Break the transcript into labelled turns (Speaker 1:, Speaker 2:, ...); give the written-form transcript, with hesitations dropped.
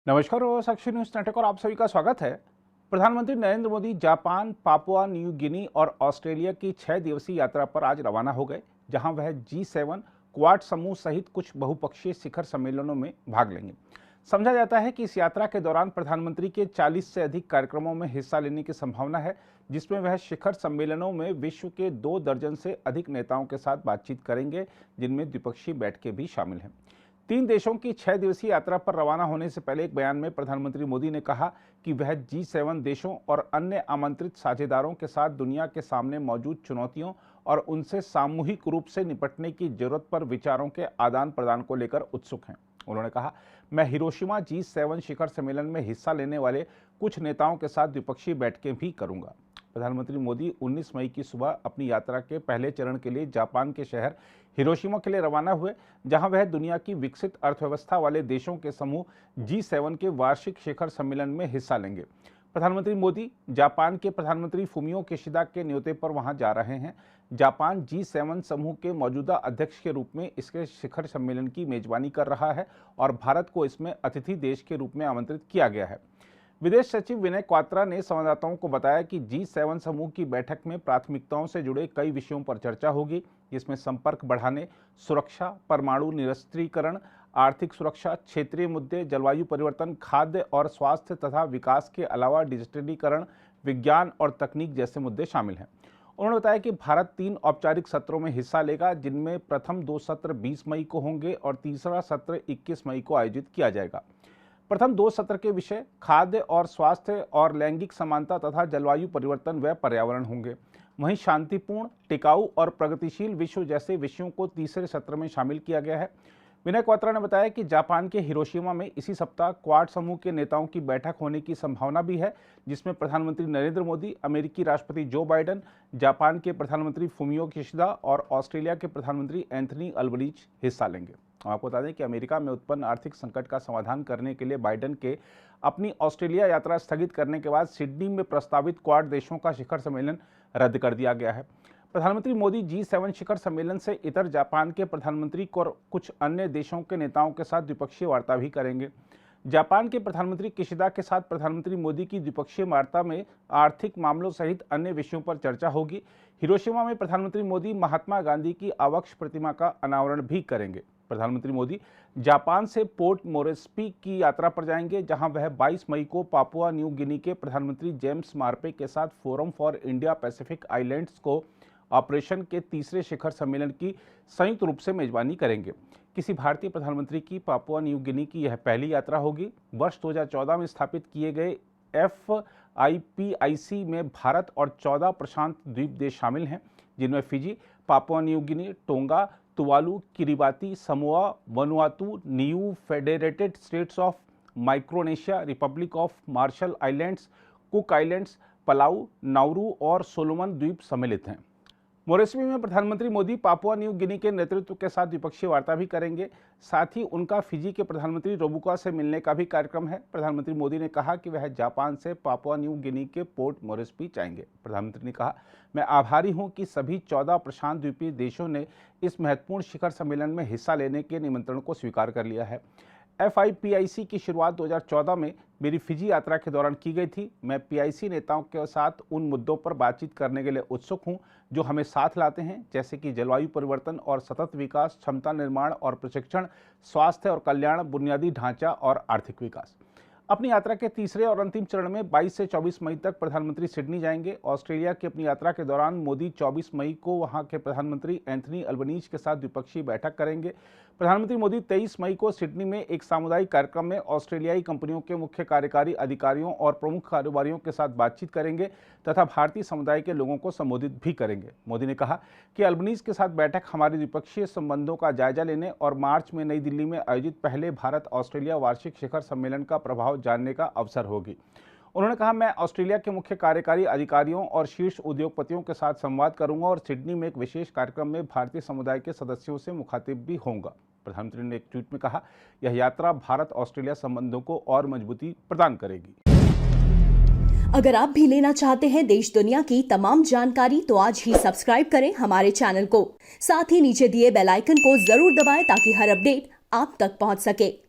Speaker 1: नमस्कार और साक्षी news network और आप सभी का स्वागत है। प्रधानमंत्री Narendra Modi Japan, Papua New Guinea और ऑस्ट्रेलिया की 6 दिवसीय यात्रा पर आज रवाना हो गए, जहां वह G7 क्वाड समूह सहित कुछ बहुपक्षीय शिखर सम्मेलनों में भाग लेंगे। समझा जाता है कि इस यात्रा के दौरान प्रधानमंत्री के 40 से अधिक कार्यक्रमों में हिस्सा लेने की संभावना है, जिसमें वह शिखर सम्मेलनों में विश्व के 2 दर्जन से अधिक नेताओं के साथ बातचीत करेंगे, जिनमें द्विपक्षीय बैठकें भी शामिल हैं। 3 देशों की 6 दिवसीय यात्रा पर रवाना होने से पहले एक बयान में प्रधानमंत्री मोदी ने कहा कि वह G7 देशों और अन्य आमंत्रित साझेदारों के साथ दुनिया के सामने मौजूद चुनौतियों और उनसे सामूहिक रूप से निपटने की जरूरत पर विचारों के आदान प्रदान को लेकर उत्सुक हैं। उन्होंने कहा, मैं हिरोशिमा G7 शिखर सम्मेलन में हिस्सा लेने वाले कुछ नेताओं के साथ द्विपक्षीय बैठकें भी करूंगा। प्रधानमंत्री मोदी 19 मई की सुबह अपनी यात्रा के पहले चरण के लिए जापान के शहर हिरोशिमा के लिए रवाना हुए, जहां वह दुनिया की विकसित अर्थव्यवस्था वाले देशों के समूह G7 के वार्षिक शिखर सम्मेलन में हिस्सा लेंगे। प्रधानमंत्री मोदी जापान के प्रधानमंत्री फुमियो किशिदा के न्योते पर वहां जा रहे हैं। जापान G7 समूह के मौजूदा अध्यक्ष के रूप में इसके शिखर सम्मेलन की मेजबानी कर रहा है और भारत को इसमें अतिथि देश के रूप में आमंत्रित किया गया है। विदेश सचिव विनय क्वात्रा ने संवाददाताओं को बताया कि G7 समूह की बैठक में प्राथमिकताओं से जुड़े कई विषयों पर चर्चा होगी, जिसमें संपर्क बढ़ाने, सुरक्षा, परमाणु निरस्त्रीकरण, आर्थिक सुरक्षा, क्षेत्रीय मुद्दे, जलवायु परिवर्तन, खाद्य और स्वास्थ्य तथा विकास के अलावा डिजिटलीकरण, विज्ञान और तकनीक जैसे मुद्दे शामिल हैं। उन्होंने बताया कि भारत 3 औपचारिक सत्रों में हिस्सा लेगा, जिनमें प्रथम 2 सत्र 20 मई को होंगे और तीसरा सत्र 21 मई को आयोजित किया जाएगा। प्रथम 2 सत्र के विषय खाद्य और स्वास्थ्य और लैंगिक समानता तथा जलवायु परिवर्तन व पर्यावरण होंगे। वहीं शांतिपूर्ण, टिकाऊ और प्रगतिशील विश्व जैसे विषयों को तीसरे सत्र में शामिल किया गया है। विनय क्वात्रा ने बताया कि जापान के हिरोशिमा में इसी सप्ताह क्वाड समूह के नेताओं की बैठक होने की संभावना भी है, जिसमें प्रधानमंत्री नरेंद्र मोदी, अमेरिकी राष्ट्रपति जो बाइडेन, जापान के प्रधानमंत्री फुमियो किशिदा और ऑस्ट्रेलिया के प्रधानमंत्री एंथनी अल्बनीज हिस्सा लेंगे। आपको बता दें कि अमेरिका में उत्पन्न आर्थिक संकट का समाधान करने के लिए बाइडेन के अपनी ऑस्ट्रेलिया यात्रा स्थगित करने के बाद सिडनी में प्रस्तावित क्वाड देशों का शिखर सम्मेलन रद्द कर दिया गया है। प्रधानमंत्री मोदी G7 शिखर सम्मेलन से इतर जापान के प्रधानमंत्री और कुछ अन्य देशों के नेताओं के साथ द्विपक्षीय वार्ता भी करेंगे। जापान के प्रधानमंत्री किशिदा के साथ प्रधानमंत्री मोदी की द्विपक्षीय वार्ता में आर्थिक मामलों सहित अन्य विषयों पर चर्चा होगी। हिरोशिमा में प्रधानमंत्री मोदी महात्मा गांधी की आवक्ष प्रतिमा का अनावरण भी करेंगे। प्रधानमंत्री मोदी जापान से पोर्ट मोरेस्बी की यात्रा पर जाएंगे, जहां वह 22 मई को पापुआ न्यू गिनी के प्रधानमंत्री जेम्स मार्पे के साथ forum for India Pacific islands को ऑपरेशन के तीसरे शिखर सम्मेलन की संयुक्त रूप से मेजबानी करेंगे। किसी भारतीय प्रधानमंत्री की पापुआ न्यू गिनी की यह पहली यात्रा होगी। वर्ष 2014 में स्थापित किए गए FIPIC में भारत और 14 प्रशांत द्वीप देश शामिल हैं, जिनमें Fiji, Papua New Guinea, tonga, Tuvalu, Kiribati, Samoa, Vanuatu, new federated states of Micronesia, Republic of Marshall Islands, cook islands, Palau, Nauru और सोलोमन द्वीप सम्मिलित हैं। मोरेस्बी में प्रधानमंत्री मोदी पापुआ न्यू गिनी के नेतृत्व के साथ द्विपक्षीय वार्ता भी करेंगे। साथ ही उनका फिजी के प्रधानमंत्री रोबुका से मिलने का भी कार्यक्रम है। प्रधानमंत्री मोदी ने कहा कि वह जापान से पापुआ न्यू गिनी के पोर्ट मोरेस्बी जाएंगे। प्रधानमंत्री ने कहा, मैं आभारी हूं कि सभी 14 प्रशांत द्वीपीय देशों ने इस महत्वपूर्ण शिखर सम्मेलन में हिस्सा लेने के निमंत्रण को स्वीकार कर लिया है। FIPIC की शुरुआत 2014 में मेरी फिजी यात्रा के दौरान की गई थी। मैं PIC नेताओं के साथ उन मुद्दों पर बातचीत करने के लिए उत्सुक हूं जो हमें साथ लाते हैं, जैसे कि जलवायु परिवर्तन और सतत विकास, क्षमता निर्माण और प्रशिक्षण, स्वास्थ्य और कल्याण, बुनियादी ढांचा और आर्थिक विकास। अपनी यात्रा के तीसरे और अंतिम चरण में 22 से 24 मई तक प्रधानमंत्री सिडनी जाएंगे। ऑस्ट्रेलिया की अपनी यात्रा के दौरान मोदी 24 मई को वहां के प्रधानमंत्री एंथनी अल्बनीज के साथ द्विपक्षीय बैठक करेंगे। प्रधानमंत्री मोदी 23 मई को सिडनी में एक सामुदायिक कार्यक्रम में ऑस्ट्रेलियाई कंपनियों के मुख्य कार्यकारी अधिकारियों और प्रमुख कारोबारियों के साथ बातचीत करेंगे तथा भारतीय समुदाय के लोगों को संबोधित भी करेंगे। मोदी ने कहा कि अल्बनीज के साथ बैठक हमारे द्विपक्षीय संबंधों का जायजा लेने और मार्च में नई दिल्ली में आयोजित पहले भारत ऑस्ट्रेलिया वार्षिक शिखर सम्मेलन का प्रभाव जानने का अवसर होगी। उन्होंने कहा, मैं ऑस्ट्रेलिया के मुख्य कार्यकारी अधिकारियों और शीर्ष उद्योगपतियों के साथ संवाद करूंगा और सिडनी में एक विशेष कार्यक्रम में भारतीय समुदाय के सदस्यों से मुखातिब भी होऊंगा। प्रधानमंत्री ने एक ट्वीट में कहा, यह यात्रा भारत ऑस्ट्रेलिया संबंधों को और मजबूती प्रदान करेगी।
Speaker 2: अगर आप भी लेना चाहते हैं देश दुनिया की तमाम जानकारी, तो आज ही सब्सक्राइब करें हमारे चैनल को। साथ ही नीचे दिए बेल आइकन को जरूर दबाएं ताकि हर अपडेट आप तक पहुंच सके।